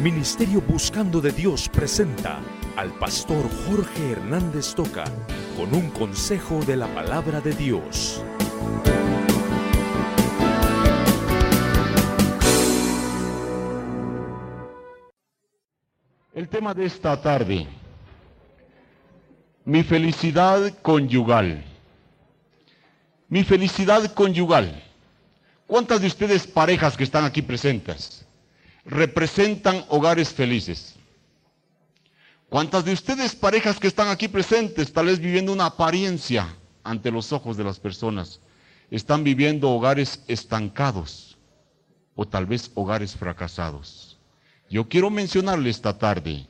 Ministerio Buscando de Dios presenta al pastor Jorge Hernández Toca con un consejo de la palabra de Dios. El tema de esta tarde: mi felicidad conyugal. Mi felicidad conyugal. ¿Cuántas de ustedes, parejas que están aquí presentes, representan hogares felices? ¿Cuántas de ustedes, parejas que están aquí presentes, tal vez viviendo una apariencia ante los ojos de las personas, están viviendo hogares estancados o tal vez hogares fracasados? Yo quiero mencionarle esta tarde,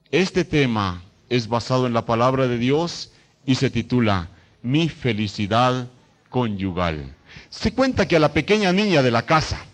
este tema es basado en la palabra de Dios y se titula Mi felicidad conyugal. Se cuenta que a la pequeña niña de la casa,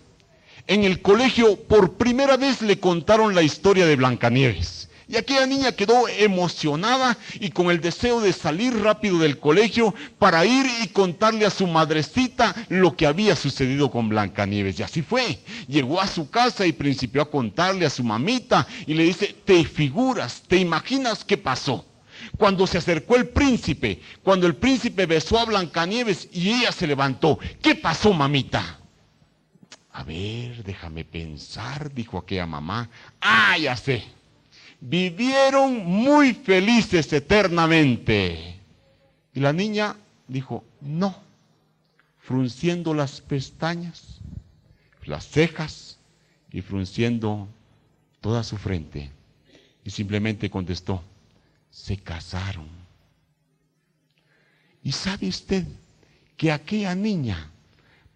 en el colegio, por primera vez le contaron la historia de Blancanieves. Y aquella niña quedó emocionada y con el deseo de salir rápido del colegio para ir y contarle a su madrecita lo que había sucedido con Blancanieves. Y así fue. Llegó a su casa y principió a contarle a su mamita y le dice: ¿te figuras, te imaginas qué pasó? Cuando se acercó el príncipe, cuando el príncipe besó a Blancanieves y ella se levantó. ¿Qué pasó, mamita? A ver, déjame pensar, dijo aquella mamá. Ah, ya sé. Vivieron muy felices eternamente. Y la niña dijo: no, frunciendo las pestañas, las cejas y frunciendo toda su frente. Y simplemente contestó: se casaron. ¿Y sabe usted que aquella niña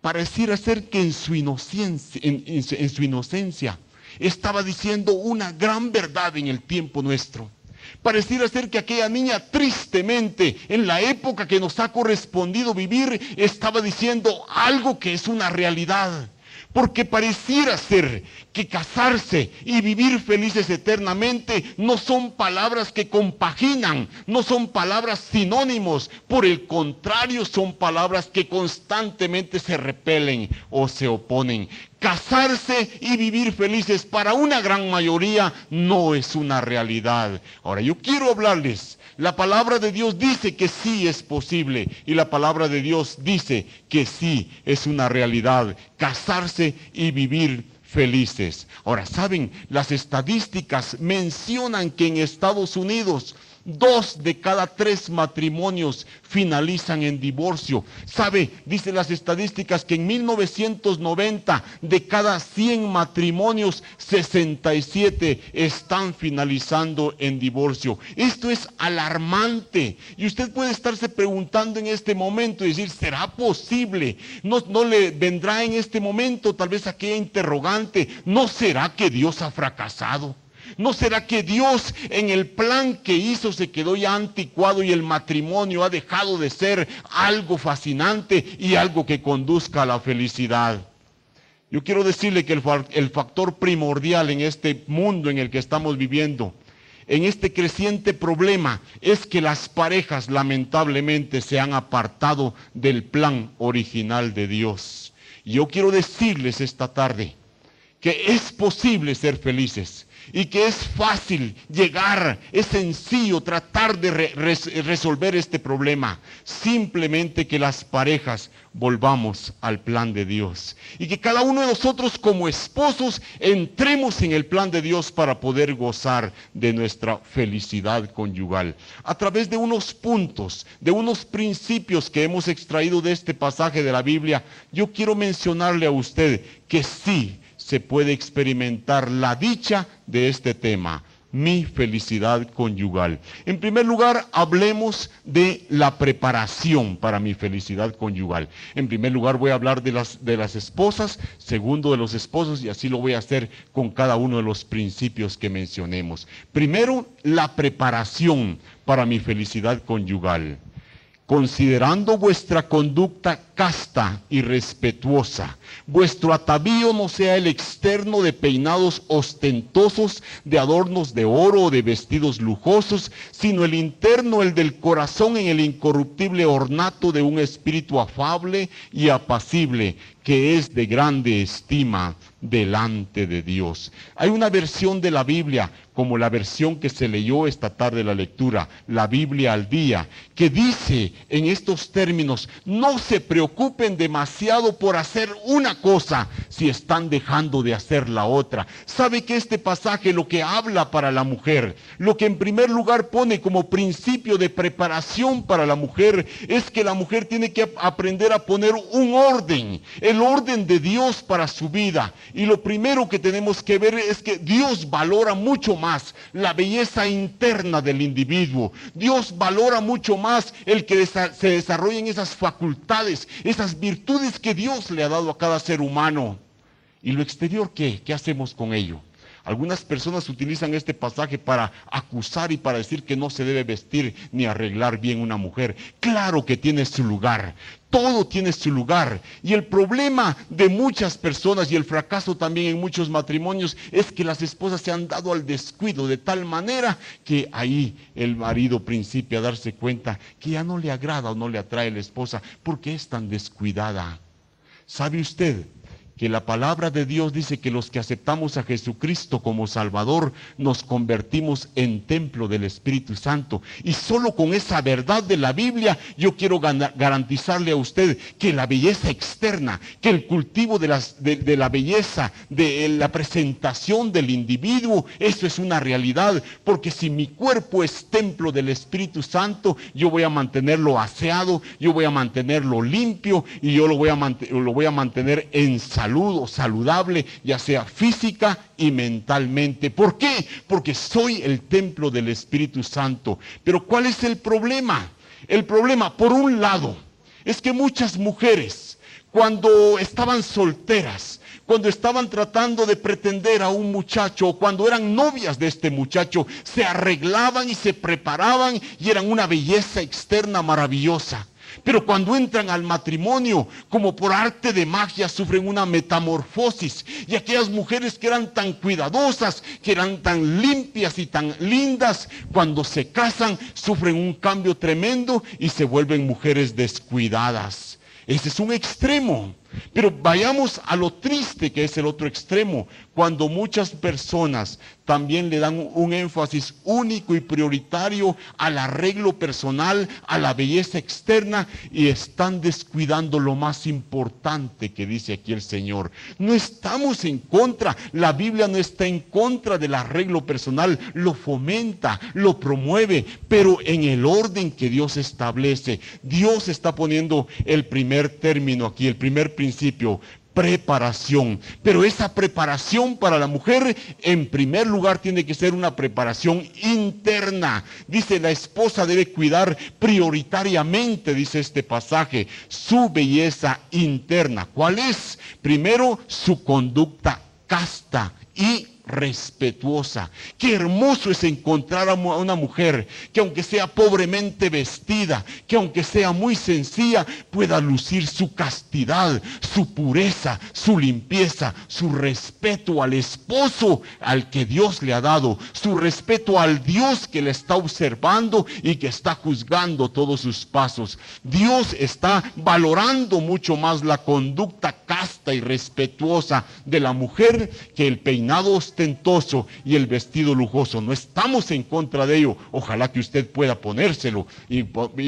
pareciera ser que en su inocencia estaba diciendo una gran verdad en el tiempo nuestro? Pareciera ser que aquella niña, tristemente, en la época que nos ha correspondido vivir, estaba diciendo algo que es una realidad. Porque pareciera ser que casarse y vivir felices eternamente no son palabras que compaginan, no son palabras sinónimos. Por el contrario, son palabras que constantemente se repelen o se oponen. Casarse y vivir felices para una gran mayoría no es una realidad. Ahora, yo quiero hablarles. La palabra de Dios dice que sí es posible y la palabra de Dios dice que sí es una realidad, casarse y vivir felices. Ahora, ¿saben? Las estadísticas mencionan que en Estados Unidos 2 de cada 3 matrimonios finalizan en divorcio. ¿Sabe? Dicen las estadísticas que en 1990 de cada 100 matrimonios 67 están finalizando en divorcio. Esto es alarmante y usted puede estarse preguntando en este momento y decir: ¿será posible? ¿No le vendrá en este momento tal vez aquella interrogante? ¿No será que Dios ha fracasado? ¿No será que Dios en el plan que hizo se quedó ya anticuado y el matrimonio ha dejado de ser algo fascinante y algo que conduzca a la felicidad? Yo quiero decirle que el factor primordial en este mundo en el que estamos viviendo, en este creciente problema, es que las parejas lamentablemente se han apartado del plan original de Dios. Y yo quiero decirles esta tarde que es posible ser felices. Y que es fácil llegar, es sencillo tratar de resolver este problema. Simplemente que las parejas volvamos al plan de Dios. Y que cada uno de nosotros como esposos entremos en el plan de Dios para poder gozar de nuestra felicidad conyugal. A través de unos puntos, de unos principios que hemos extraído de este pasaje de la Biblia, yo quiero mencionarle a usted que sí se puede experimentar la dicha de este tema, mi felicidad conyugal. En primer lugar, hablemos de la preparación para mi felicidad conyugal. En primer lugar, voy a hablar de las esposas, segundo de los esposos, y así lo voy a hacer con cada uno de los principios que mencionemos. Primero, la preparación para mi felicidad conyugal. Considerando vuestra conducta casta y respetuosa. Vuestro atavío no sea el externo de peinados ostentosos, de adornos de oro o de vestidos lujosos, sino el interno, el del corazón, en el incorruptible ornato de un espíritu afable y apacible, que es de grande estima delante de Dios. Hay una versión de la Biblia, como la versión que se leyó esta tarde la lectura, la Biblia al día, que dice en estos términos: no se preocupen demasiado por hacer una cosa si están dejando de hacer la otra. ¿Sabe que este pasaje lo que habla para la mujer, lo que en primer lugar pone como principio de preparación para la mujer, es que la mujer tiene que aprender a poner un orden, el orden de Dios para su vida? Y lo primero que tenemos que ver es que Dios valora mucho más la belleza interna del individuo. Dios valora mucho más el que se desarrollen esas facultades, esas virtudes que Dios le ha dado a cada ser humano. ¿Y lo exterior qué? ¿Qué hacemos con ello? Algunas personas utilizan este pasaje para acusar y para decir que no se debe vestir ni arreglar bien una mujer. Claro que tiene su lugar. Todo tiene su lugar. Y el problema de muchas personas y el fracaso también en muchos matrimonios es que las esposas se han dado al descuido de tal manera que ahí el marido principia a darse cuenta que ya no le agrada o no le atrae la esposa porque es tan descuidada. ¿Sabe usted que la palabra de Dios dice que los que aceptamos a Jesucristo como Salvador nos convertimos en templo del Espíritu Santo? Y solo con esa verdad de la Biblia yo quiero garantizarle a usted que la belleza externa, que el cultivo de la belleza, de la presentación del individuo, eso es una realidad. Porque si mi cuerpo es templo del Espíritu Santo, yo voy a mantenerlo aseado, yo voy a mantenerlo limpio y yo lo voy a mantener en salud o saludable, ya sea física y mentalmente. ¿Por qué? Porque soy el templo del Espíritu Santo. Pero ¿cuál es el problema? El problema, por un lado, es que muchas mujeres, cuando estaban solteras, cuando estaban tratando de pretender a un muchacho, o cuando eran novias de este muchacho, se arreglaban y se preparaban y eran una belleza externa maravillosa. Pero cuando entran al matrimonio, como por arte de magia, sufren una metamorfosis. Y aquellas mujeres que eran tan cuidadosas, que eran tan limpias y tan lindas, cuando se casan, sufren un cambio tremendo y se vuelven mujeres descuidadas. Ese es un extremo. Pero vayamos a lo triste que es el otro extremo, cuando muchas personas también le dan un énfasis único y prioritario al arreglo personal, a la belleza externa, y están descuidando lo más importante que dice aquí el Señor. No estamos en contra, la Biblia no está en contra del arreglo personal, lo fomenta, lo promueve, pero en el orden que Dios establece. Dios está poniendo el primer término aquí, el primer principio: preparación. Pero esa preparación para la mujer, en primer lugar, tiene que ser una preparación interna. Dice, la esposa debe cuidar prioritariamente, dice este pasaje, su belleza interna. ¿Cuál es? Primero, su conducta casta y respetuosa. Qué hermoso es encontrar a una mujer que, aunque sea pobremente vestida, que aunque sea muy sencilla, pueda lucir su castidad, su pureza, su limpieza, su respeto al esposo al que Dios le ha dado, su respeto al Dios que le está observando y que está juzgando todos sus pasos. Dios está valorando mucho más la conducta casta y respetuosa de la mujer que el peinado ostentoso y el vestido lujoso. No estamos en contra de ello. Ojalá que usted pueda ponérselo y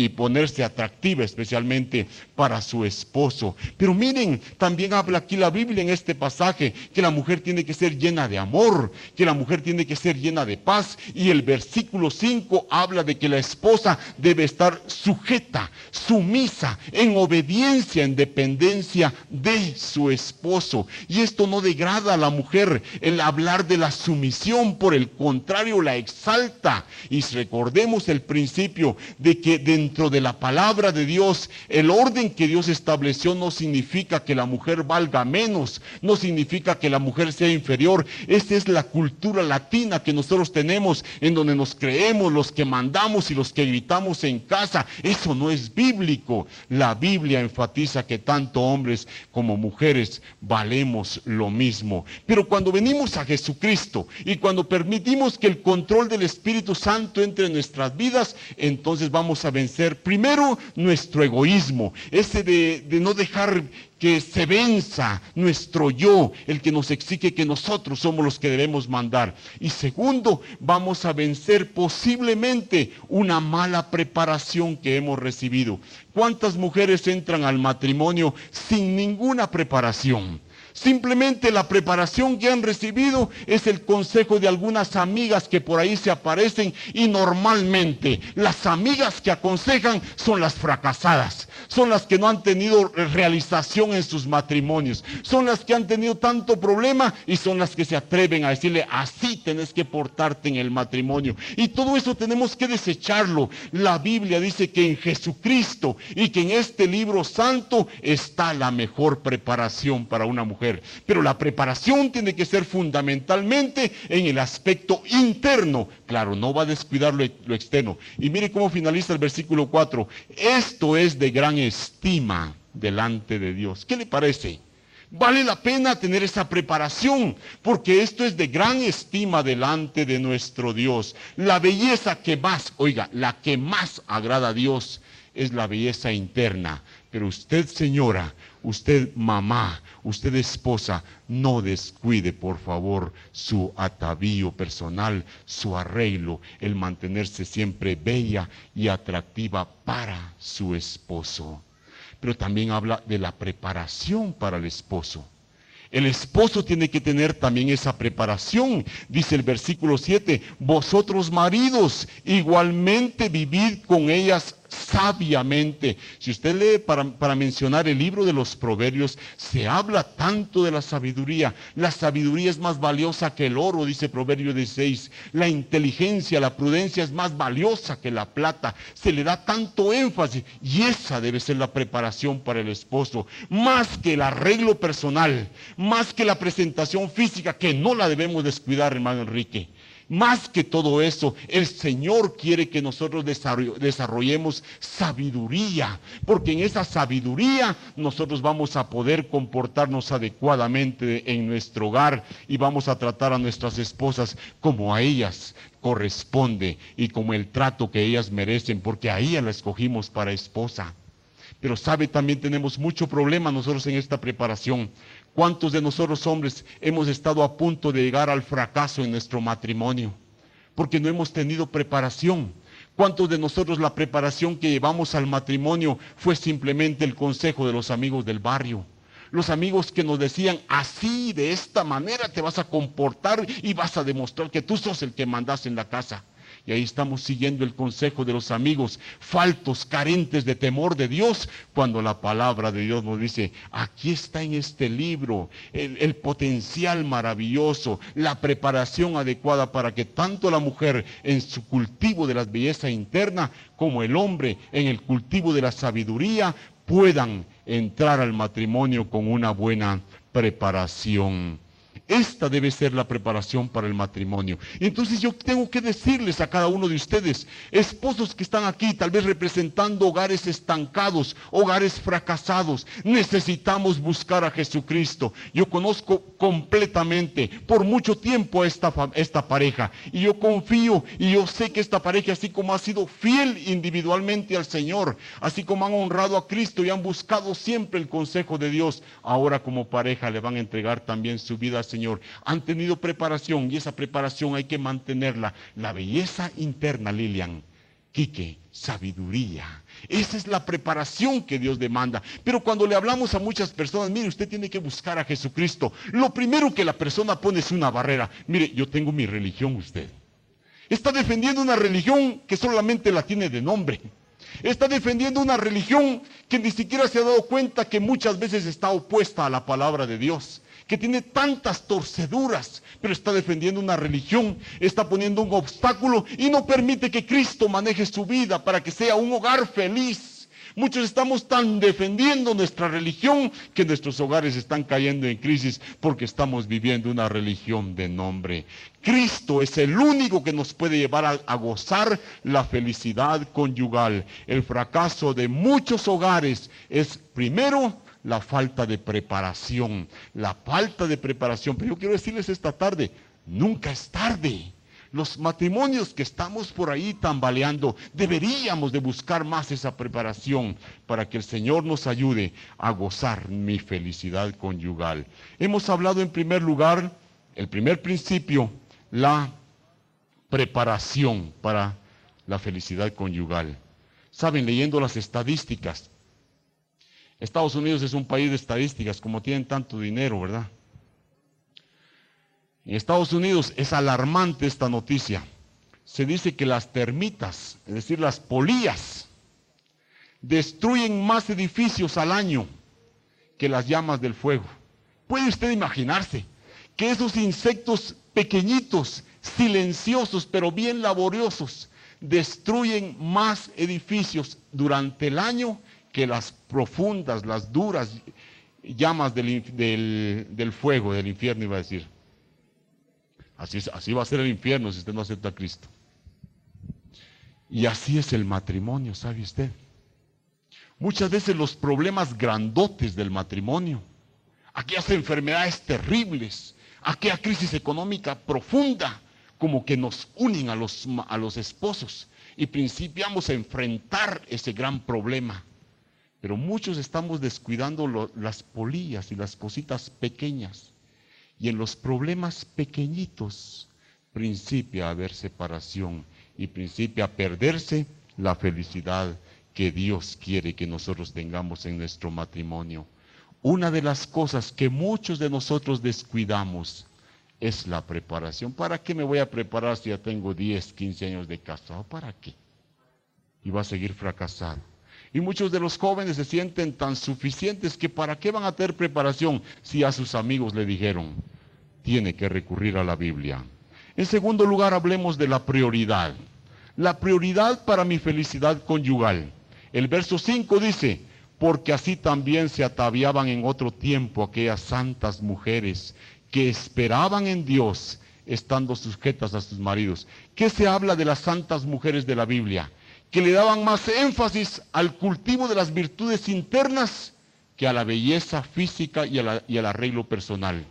ponerse atractiva, especialmente para su esposo. Pero miren, también habla aquí la Biblia en este pasaje que la mujer tiene que ser llena de amor, que la mujer tiene que ser llena de paz. Y el versículo 5 habla de que la esposa debe estar sujeta, sumisa, en obediencia, en dependencia de su esposo. Y esto no degrada a la mujer, el hablar lugar de la sumisión, por el contrario la exalta. Y recordemos el principio de que dentro de la palabra de Dios, el orden que Dios estableció no significa que la mujer valga menos, no significa que la mujer sea inferior. Esta es la cultura latina que nosotros tenemos, en donde nos creemos los que mandamos y los que gritamos en casa. Eso no es bíblico. La Biblia enfatiza que tanto hombres como mujeres valemos lo mismo. Pero cuando venimos a Jesucristo y cuando permitimos que el control del Espíritu Santo entre en nuestras vidas, entonces vamos a vencer primero nuestro egoísmo, ese de no dejar que se venza nuestro yo, el que nos exige que nosotros somos los que debemos mandar. Y segundo, vamos a vencer posiblemente una mala preparación que hemos recibido. ¿Cuántas mujeres entran al matrimonio sin ninguna preparación? Simplemente la preparación que han recibido es el consejo de algunas amigas que por ahí se aparecen, y normalmente las amigas que aconsejan son las fracasadas, son las que no han tenido realización en sus matrimonios, son las que han tenido tanto problema y son las que se atreven a decirle: así tenés que portarte en el matrimonio. Y todo eso tenemos que desecharlo. La Biblia dice que en Jesucristo y que en este libro santo está la mejor preparación para una mujer. Pero la preparación tiene que ser fundamentalmente en el aspecto interno. Claro, no va a descuidar lo externo. Y mire cómo finaliza el versículo 4. Esto es de gran estima delante de Dios. ¿Qué le parece? Vale la pena tener esa preparación, porque esto es de gran estima delante de nuestro Dios. La belleza que más, oiga, la que más agrada a Dios es la belleza interna. Pero usted, señora, usted, mamá, usted, esposa, no descuide, por favor, su atavío personal, su arreglo, el mantenerse siempre bella y atractiva para su esposo. Pero también habla de la preparación para el esposo. El esposo tiene que tener también esa preparación. Dice el versículo 7, vosotros maridos, igualmente vivid con ellas sabiamente. Si usted lee para mencionar el libro de los Proverbios, se habla tanto de la sabiduría. La sabiduría es más valiosa que el oro, dice Proverbio 16. La inteligencia, la prudencia es más valiosa que la plata. Se le da tanto énfasis, y esa debe ser la preparación para el esposo. Más que el arreglo personal, más que la presentación física, que no la debemos descuidar, hermano Enrique. Más que todo eso, el Señor quiere que nosotros desarrollemos sabiduría, porque en esa sabiduría nosotros vamos a poder comportarnos adecuadamente en nuestro hogar y vamos a tratar a nuestras esposas como a ellas corresponde y como el trato que ellas merecen, porque a ella la escogimos para esposa. Pero sabe, también tenemos mucho problema nosotros en esta preparación. ¿Cuántos de nosotros hombres hemos estado a punto de llegar al fracaso en nuestro matrimonio? Porque no hemos tenido preparación. ¿Cuántos de nosotros la preparación que llevamos al matrimonio fue simplemente el consejo de los amigos del barrio? Los amigos que nos decían: así, de esta manera te vas a comportar y vas a demostrar que tú sos el que mandas en la casa. Y ahí estamos siguiendo el consejo de los amigos, faltos, carentes de temor de Dios, cuando la palabra de Dios nos dice: aquí está en este libro el potencial maravilloso, la preparación adecuada para que tanto la mujer en su cultivo de la belleza interna, como el hombre en el cultivo de la sabiduría, puedan entrar al matrimonio con una buena preparación. Esta debe ser la preparación para el matrimonio. Entonces yo tengo que decirles a cada uno de ustedes, esposos que están aquí, tal vez representando hogares estancados, hogares fracasados, necesitamos buscar a Jesucristo. Yo conozco completamente, por mucho tiempo, a esta pareja, y yo confío, y yo sé que esta pareja, así como ha sido fiel individualmente al Señor, así como han honrado a Cristo y han buscado siempre el consejo de Dios, ahora como pareja le van a entregar también su vida al Señor. Han tenido preparación, y esa preparación hay que mantenerla. La belleza interna, Lilian, Quique, sabiduría. Esa es la preparación que Dios demanda. Pero cuando le hablamos a muchas personas: mire, usted tiene que buscar a Jesucristo, lo primero que la persona pone es una barrera. Mire, yo tengo mi religión. Usted está defendiendo una religión que solamente la tiene de nombre. Está defendiendo una religión que ni siquiera se ha dado cuenta que muchas veces está opuesta a la palabra de Dios, que tiene tantas torceduras, pero está defendiendo una religión, está poniendo un obstáculo y no permite que Cristo maneje su vida para que sea un hogar feliz. Muchos estamos tan defendiendo nuestra religión que nuestros hogares están cayendo en crisis porque estamos viviendo una religión de nombre. Cristo es el único que nos puede llevar a gozar la felicidad conyugal. El fracaso de muchos hogares es primero la falta de preparación. La falta de preparación. Pero yo quiero decirles esta tarde, nunca es tarde. Los matrimonios que estamos por ahí tambaleando, deberíamos de buscar más esa preparación para que el Señor nos ayude a gozar mi felicidad conyugal. Hemos hablado en primer lugar, el primer principio, la preparación para la felicidad conyugal. Saben, leyendo las estadísticas, Estados Unidos es un país de estadísticas, como tienen tanto dinero, ¿verdad? En Estados Unidos es alarmante esta noticia. Se dice que las termitas, es decir, las polillas, destruyen más edificios al año que las llamas del fuego. ¿Puede usted imaginarse que esos insectos pequeñitos, silenciosos, pero bien laboriosos, destruyen más edificios durante el año que las profundas, las duras llamas del fuego, del infierno, iba a decir? Así va a ser el infierno si usted no acepta a Cristo. Y así es el matrimonio, ¿sabe usted? Muchas veces los problemas grandotes del matrimonio, aquellas enfermedades terribles, aquella crisis económica profunda, como que nos unen a los esposos y principiamos a enfrentar ese gran problema. Pero muchos estamos descuidando las polillas y las cositas pequeñas. Y en los problemas pequeñitos principia a haber separación y principia a perderse la felicidad que Dios quiere que nosotros tengamos en nuestro matrimonio. Una de las cosas que muchos de nosotros descuidamos es la preparación. ¿Para qué me voy a preparar si ya tengo 10, 15 años de casado? ¿Para qué? Y va a seguir fracasado. Y muchos de los jóvenes se sienten tan suficientes que ¿para qué van a tener preparación si a sus amigos le dijeron? Tiene que recurrir a la Biblia. En segundo lugar, hablemos de la prioridad. La prioridad para mi felicidad conyugal. El verso 5 dice, porque así también se ataviaban en otro tiempo aquellas santas mujeres que esperaban en Dios, estando sujetas a sus maridos. ¿Qué se habla de las santas mujeres de la Biblia? Que le daban más énfasis al cultivo de las virtudes internas que a la belleza física y al arreglo personal.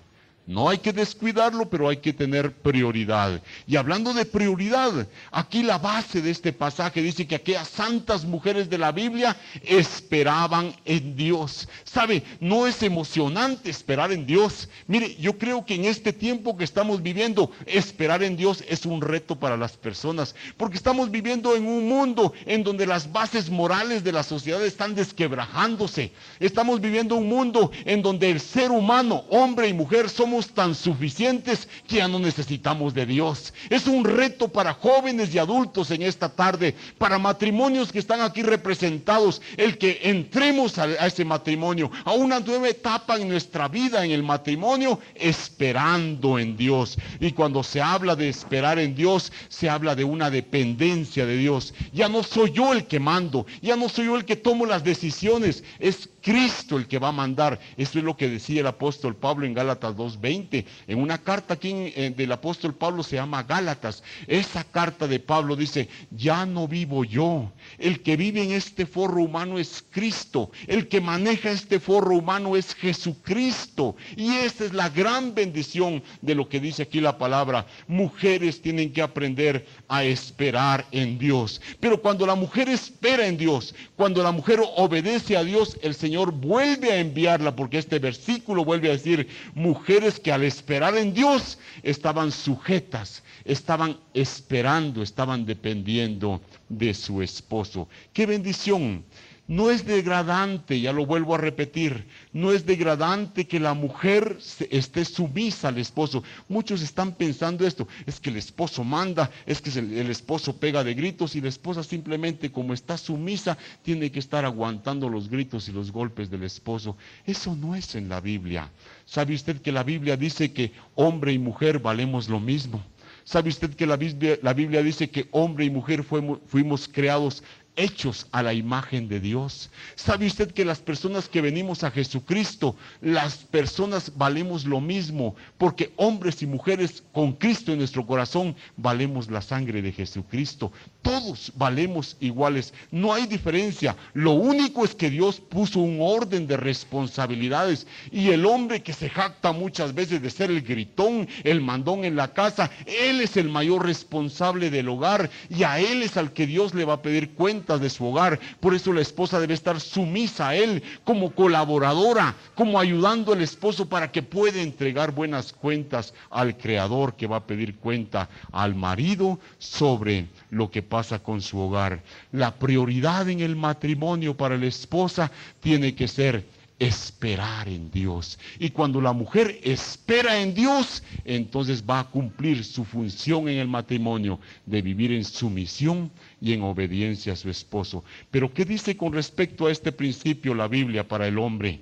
No hay que descuidarlo, pero hay que tener prioridad. Y hablando de prioridad, aquí la base de este pasaje dice que aquellas santas mujeres de la Biblia esperaban en Dios. ¿Sabe? No es emocionante esperar en Dios. Mire, yo creo que en este tiempo que estamos viviendo, esperar en Dios es un reto para las personas. Porque estamos viviendo en un mundo en donde las bases morales de la sociedad están desquebrajándose. Estamos viviendo un mundo en donde el ser humano, hombre y mujer, somos tan suficientes que ya no necesitamos de Dios. Es un reto para jóvenes y adultos en esta tarde, para matrimonios que están aquí representados, el que entremos a ese matrimonio, a una nueva etapa en nuestra vida en el matrimonio, esperando en Dios. Y cuando se habla de esperar en Dios, se habla de una dependencia de Dios. Ya no soy yo el que mando, ya no soy yo el que tomo las decisiones, es Cristo el que va a mandar. Eso es lo que decía el apóstol Pablo en Gálatas 2:20. En una carta aquí del apóstol Pablo se llama Gálatas. Esa carta de Pablo dice, ya no vivo yo. El que vive en este forro humano es Cristo. El que maneja este forro humano es Jesucristo. Y esa es la gran bendición de lo que dice aquí la palabra. Mujeres tienen que aprender a esperar en Dios. Pero cuando la mujer espera en Dios, cuando la mujer obedece a Dios, el Señor vuelve a enviarla, porque este versículo vuelve a decir, mujeres que al esperar en Dios estaban sujetas, estaban esperando, estaban dependiendo de su esposo. ¡Qué bendición! No es degradante, ya lo vuelvo a repetir, no es degradante que la mujer esté sumisa al esposo. Muchos están pensando esto, es que el esposo manda, es que el esposo pega de gritos y la esposa simplemente como está sumisa tiene que estar aguantando los gritos y los golpes del esposo. Eso no es en la Biblia. ¿Sabe usted que la Biblia dice que hombre y mujer valemos lo mismo? ¿Sabe usted que la Biblia dice que hombre y mujer fuimos creados, hechos a la imagen de Dios? ¿Sabe usted que las personas que venimos a Jesucristo, las personas valemos lo mismo? Porque hombres y mujeres con Cristo en nuestro corazón valemos la sangre de Jesucristo. Todos valemos iguales, no hay diferencia. Lo único es que Dios puso un orden de responsabilidades y el hombre que se jacta muchas veces de ser el gritón, el mandón en la casa, él es el mayor responsable del hogar y a él es al que Dios le va a pedir cuentas de su hogar. Por eso la esposa debe estar sumisa a él como colaboradora, como ayudando al esposo para que pueda entregar buenas cuentas al Creador, que va a pedir cuenta al marido sobre lo que pasa con su hogar. La prioridad en el matrimonio para la esposa tiene que ser esperar en Dios. Y cuando la mujer espera en Dios, entonces va a cumplir su función en el matrimonio de vivir en sumisión y en obediencia a su esposo. Pero ¿qué dice con respecto a este principio la Biblia para el hombre?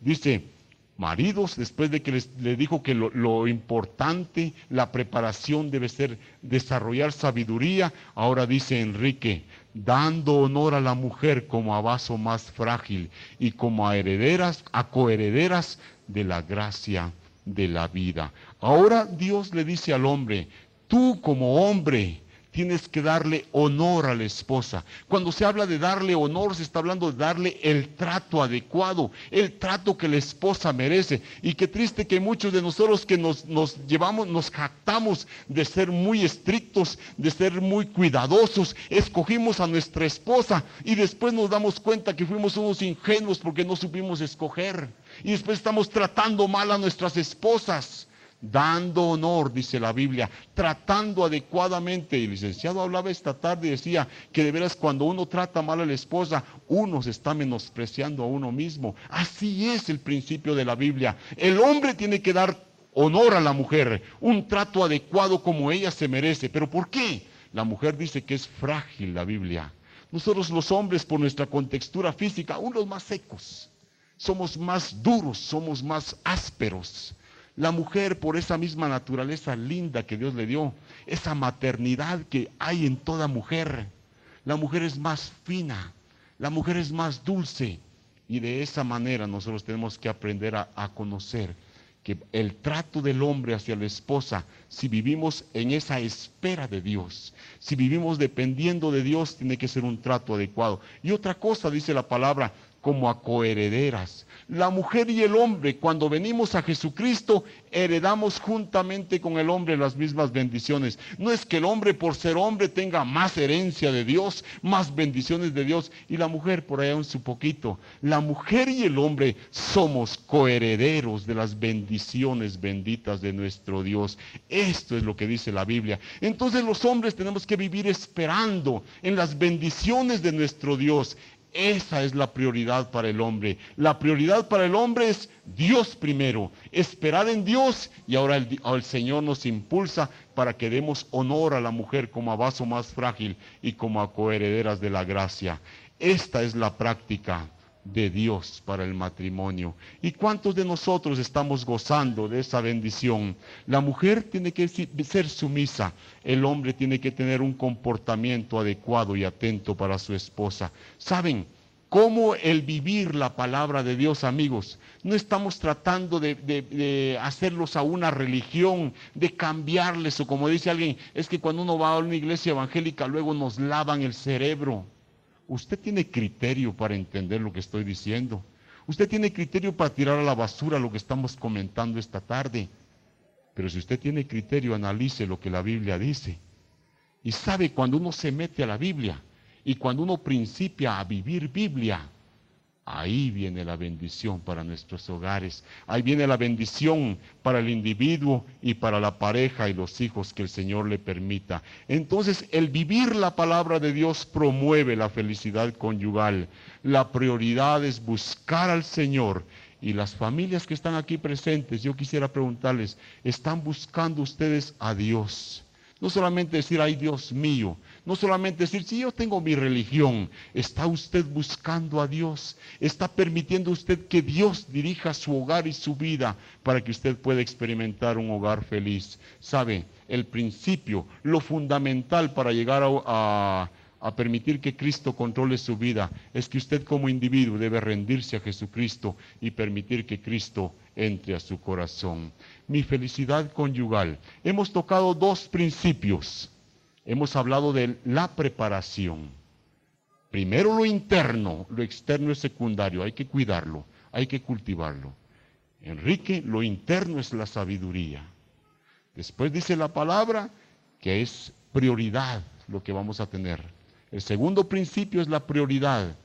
Dice, maridos, después de que le dijo que lo importante, la preparación debe ser desarrollar sabiduría, ahora dice Enrique, dando honor a la mujer como a vaso más frágil y como a coherederas de la gracia de la vida. Ahora Dios le dice al hombre, tú como hombre tienes que darle honor a la esposa. Cuando se habla de darle honor, se está hablando de darle el trato adecuado, el trato que la esposa merece. Y qué triste que muchos de nosotros que nos jactamos de ser muy estrictos, de ser muy cuidadosos, escogimos a nuestra esposa y después nos damos cuenta que fuimos unos ingenuos porque no supimos escoger. Y después estamos tratando mal a nuestras esposas. Dando honor, dice la Biblia, tratando adecuadamente. Y el licenciado hablaba esta tarde y decía que de veras cuando uno trata mal a la esposa, uno se está menospreciando a uno mismo. Así es el principio de la Biblia. El hombre tiene que dar honor a la mujer, un trato adecuado como ella se merece. ¿Pero por qué? La mujer dice que es frágil la Biblia. Nosotros los hombres, por nuestra contextura física, unos más secos, somos más duros, somos más ásperos. La mujer, por esa misma naturaleza linda que Dios le dio, esa maternidad que hay en toda mujer, la mujer es más fina, la mujer es más dulce, y de esa manera nosotros tenemos que aprender a conocer que el trato del hombre hacia la esposa, si vivimos en esa espera de Dios, si vivimos dependiendo de Dios, tiene que ser un trato adecuado. Y otra cosa dice la palabra, como a coherederas. La mujer y el hombre, cuando venimos a Jesucristo, heredamos juntamente con el hombre las mismas bendiciones. No es que el hombre por ser hombre tenga más herencia de Dios, más bendiciones de Dios, y la mujer por allá un su poquito. La mujer y el hombre somos coherederos de las bendiciones benditas de nuestro Dios. Esto es lo que dice la Biblia. Entonces los hombres tenemos que vivir esperando en las bendiciones de nuestro Dios. Esa es la prioridad para el hombre. La prioridad para el hombre es Dios primero, esperar en Dios, y ahora el Señor nos impulsa para que demos honor a la mujer como a vaso más frágil y como a coherederas de la gracia. Esta es la práctica de Dios para el matrimonio. ¿Y cuántos de nosotros estamos gozando de esa bendición? La mujer tiene que ser sumisa, el hombre tiene que tener un comportamiento adecuado y atento para su esposa. ¿Saben cómo el vivir la palabra de Dios, amigos? No estamos tratando de hacerlos a una religión, de cambiarles, o como dice alguien, es que cuando uno va a una iglesia evangélica luego nos lavan el cerebro. Usted tiene criterio para entender lo que estoy diciendo. Usted tiene criterio para tirar a la basura lo que estamos comentando esta tarde. Pero si usted tiene criterio, analice lo que la Biblia dice. Y sabe, cuando uno se mete a la Biblia y cuando uno principia a vivir Biblia, Ahí viene la bendición para nuestros hogares. Ahí viene la bendición para el individuo y para la pareja y los hijos que el Señor le permita. Entonces, el vivir la palabra de Dios promueve la felicidad conyugal. La prioridad es buscar al Señor. Y las familias que están aquí presentes, yo quisiera preguntarles, ¿están buscando ustedes a Dios? No solamente decir, ay Dios mío, no solamente decir, si yo tengo mi religión, ¿está usted buscando a Dios? ¿Está permitiendo usted que Dios dirija su hogar y su vida para que usted pueda experimentar un hogar feliz? ¿Sabe? El principio, lo fundamental para llegar a permitir que Cristo controle su vida, es que usted como individuo debe rendirse a Jesucristo y permitir que Cristo entre a su corazón. Mi felicidad conyugal. Hemos tocado dos principios. Hemos hablado de la preparación. Primero lo interno, lo externo es secundario, hay que cuidarlo, hay que cultivarlo. Enrique, lo interno es la sabiduría. Después dice la palabra que es prioridad lo que vamos a tener. El segundo principio es la prioridad,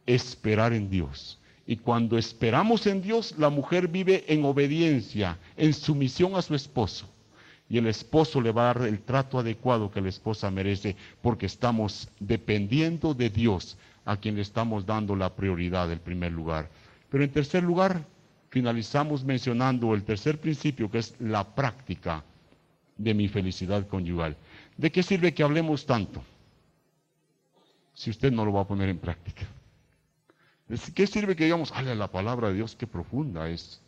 esperar en Dios. Y cuando esperamos en Dios, la mujer vive en obediencia, en sumisión a su esposo. Y el esposo le va a dar el trato adecuado que la esposa merece, porque estamos dependiendo de Dios, a quien le estamos dando la prioridad en primer lugar. Pero en tercer lugar, finalizamos mencionando el tercer principio, que es la práctica de mi felicidad conyugal. ¿De qué sirve que hablemos tanto si usted no lo va a poner en práctica? ¿De qué sirve que digamos, la palabra de Dios qué profunda es?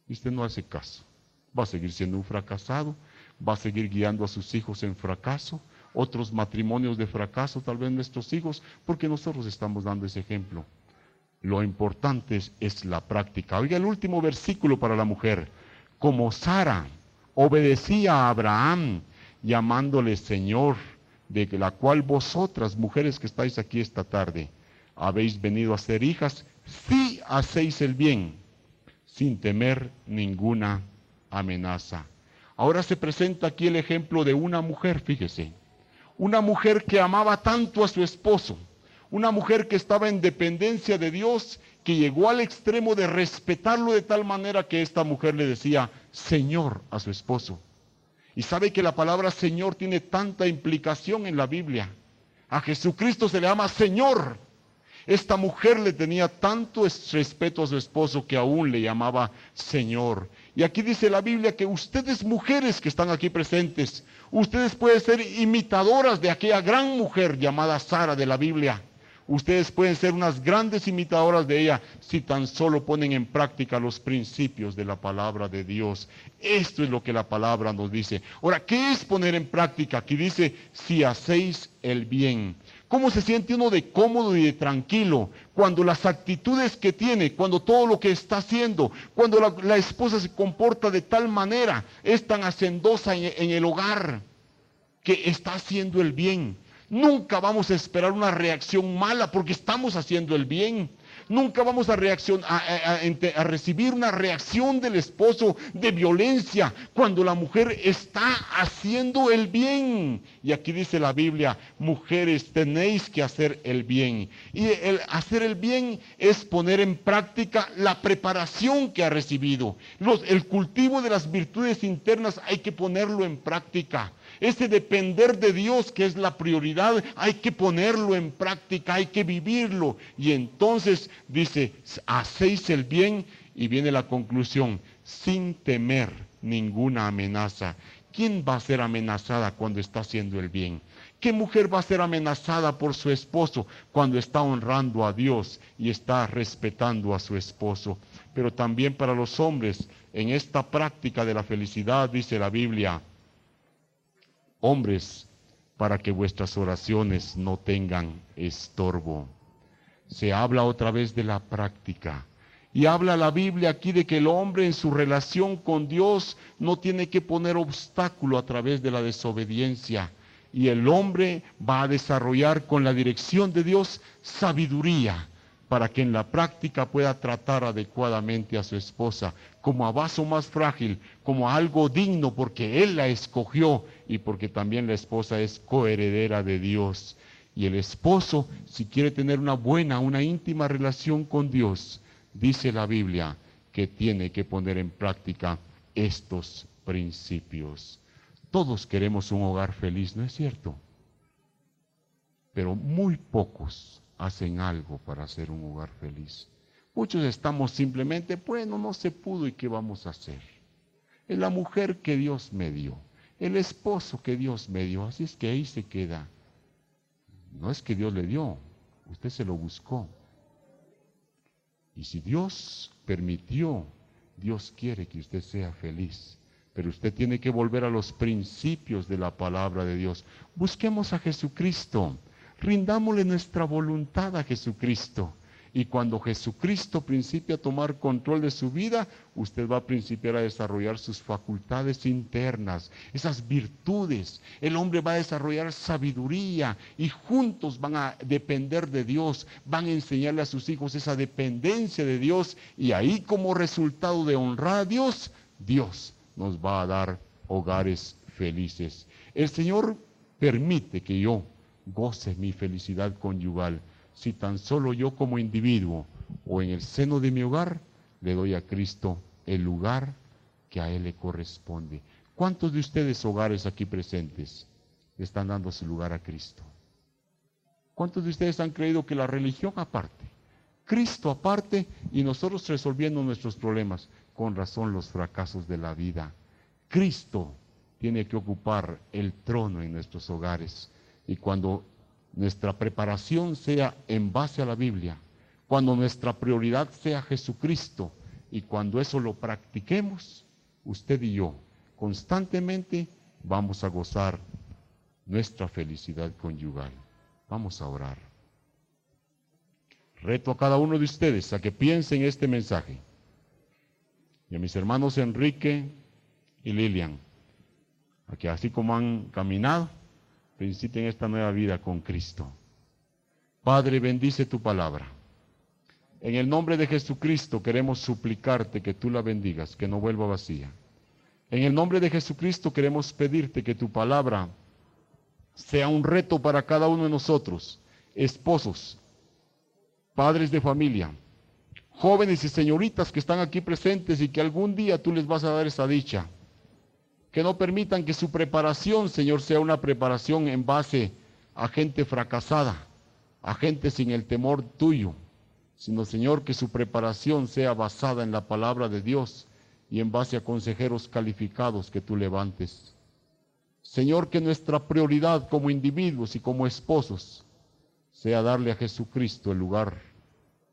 Y usted no hace caso. Va a seguir siendo un fracasado, va a seguir guiando a sus hijos en fracaso, otros matrimonios de fracaso, tal vez nuestros hijos, porque nosotros estamos dando ese ejemplo. Lo importante es la práctica. Oiga el último versículo para la mujer. Como Sara obedecía a Abraham, llamándole Señor, de la cual vosotras, mujeres que estáis aquí esta tarde, habéis venido a ser hijas, si hacéis el bien, sin temer ninguna amenaza. Ahora se presenta aquí el ejemplo de una mujer, fíjese, una mujer que amaba tanto a su esposo, una mujer que estaba en dependencia de Dios, que llegó al extremo de respetarlo de tal manera que esta mujer le decía Señor a su esposo. Y sabe que la palabra Señor tiene tanta implicación en la Biblia. A Jesucristo se le llama Señor. Esta mujer le tenía tanto respeto a su esposo que aún le llamaba Señor. Y aquí dice la Biblia que ustedes mujeres que están aquí presentes, ustedes pueden ser imitadoras de aquella gran mujer llamada Sara de la Biblia. Ustedes pueden ser unas grandes imitadoras de ella si tan solo ponen en práctica los principios de la palabra de Dios. Esto es lo que la palabra nos dice. Ahora, ¿qué es poner en práctica? Aquí dice, si hacéis el bien. ¿Cómo se siente uno de cómodo y de tranquilo cuando las actitudes que tiene, cuando todo lo que está haciendo, cuando la esposa se comporta de tal manera, es tan hacendosa en el hogar, que está haciendo el bien? Nunca vamos a esperar una reacción mala porque estamos haciendo el bien. Nunca vamos a recibir una reacción del esposo de violencia cuando la mujer está haciendo el bien. Y aquí dice la Biblia, mujeres, tenéis que hacer el bien. Y el hacer el bien es poner en práctica la preparación que ha recibido. El cultivo de las virtudes internas hay que ponerlo en práctica. Ese depender de Dios, que es la prioridad, hay que ponerlo en práctica, hay que vivirlo. Y entonces dice, hacéis el bien, y viene la conclusión, sin temer ninguna amenaza. ¿Quién va a ser amenazada cuando está haciendo el bien? ¿Qué mujer va a ser amenazada por su esposo cuando está honrando a Dios y está respetando a su esposo? Pero también para los hombres, en esta práctica de la felicidad, dice la Biblia, hombres, para que vuestras oraciones no tengan estorbo. Se habla otra vez de la práctica. Y habla la Biblia aquí de que el hombre en su relación con Dios no tiene que poner obstáculo a través de la desobediencia. Y el hombre va a desarrollar con la dirección de Dios sabiduría, para que en la práctica pueda tratar adecuadamente a su esposa, como a vaso más frágil, como a algo digno, porque él la escogió y porque también la esposa es coheredera de Dios. Y el esposo, si quiere tener una buena, una íntima relación con Dios, dice la Biblia que tiene que poner en práctica estos principios. Todos queremos un hogar feliz, ¿no es cierto? Pero muy pocos hacen algo para hacer un hogar feliz. Muchos estamos simplemente, bueno, no se pudo y ¿qué vamos a hacer? Es la mujer que Dios me dio, el esposo que Dios me dio, así es que ahí se queda. No es que Dios le dio, usted se lo buscó. Y si Dios permitió, Dios quiere que usted sea feliz. Pero usted tiene que volver a los principios de la palabra de Dios. Busquemos a Jesucristo. Rindámosle nuestra voluntad a Jesucristo. Y cuando Jesucristo principie a tomar control de su vida, usted va a principiar a desarrollar sus facultades internas, esas virtudes. El hombre va a desarrollar sabiduría y juntos van a depender de Dios, van a enseñarle a sus hijos esa dependencia de Dios. Y ahí, como resultado de honrar a Dios, Dios nos va a dar hogares felices. El Señor permite que yo goce mi felicidad conyugal si tan solo yo como individuo o en el seno de mi hogar le doy a Cristo el lugar que a Él le corresponde. ¿Cuántos de ustedes hogares aquí presentes le están dando su lugar a Cristo? ¿Cuántos de ustedes han creído que la religión aparte, Cristo aparte y nosotros resolviendo nuestros problemas? Con razón los fracasos de la vida. Cristo tiene que ocupar el trono en nuestros hogares. Y cuando nuestra preparación sea en base a la Biblia, cuando nuestra prioridad sea Jesucristo, y cuando eso lo practiquemos, usted y yo constantemente vamos a gozar nuestra felicidad conyugal. Vamos a orar. Reto a cada uno de ustedes a que piensen este mensaje. Y a mis hermanos Enrique y Lilian, a que así como han caminado, principien esta nueva vida con Cristo. Padre, bendice tu palabra. En el nombre de Jesucristo queremos suplicarte que tú la bendigas, que no vuelva vacía. En el nombre de Jesucristo queremos pedirte que tu palabra sea un reto para cada uno de nosotros, esposos, padres de familia, jóvenes y señoritas que están aquí presentes y que algún día tú les vas a dar esa dicha. Que no permitan que su preparación, Señor, sea una preparación en base a gente fracasada, a gente sin el temor tuyo, sino, Señor, que su preparación sea basada en la palabra de Dios y en base a consejeros calificados que tú levantes. Señor, que nuestra prioridad como individuos y como esposos sea darle a Jesucristo el lugar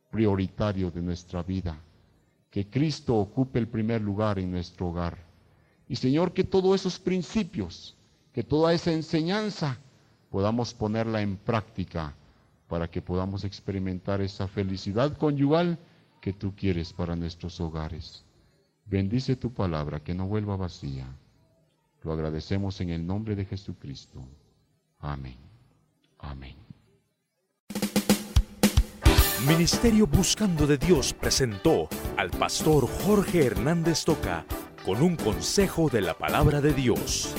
prioritario de nuestra vida, que Cristo ocupe el primer lugar en nuestro hogar. Y Señor, que todos esos principios, que toda esa enseñanza podamos ponerla en práctica para que podamos experimentar esa felicidad conyugal que tú quieres para nuestros hogares. Bendice tu palabra, que no vuelva vacía. Lo agradecemos en el nombre de Jesucristo. Amén. Amén. Ministerio Buscando de Dios presentó al pastor Jorge Hernández Toca con un consejo de la palabra de Dios.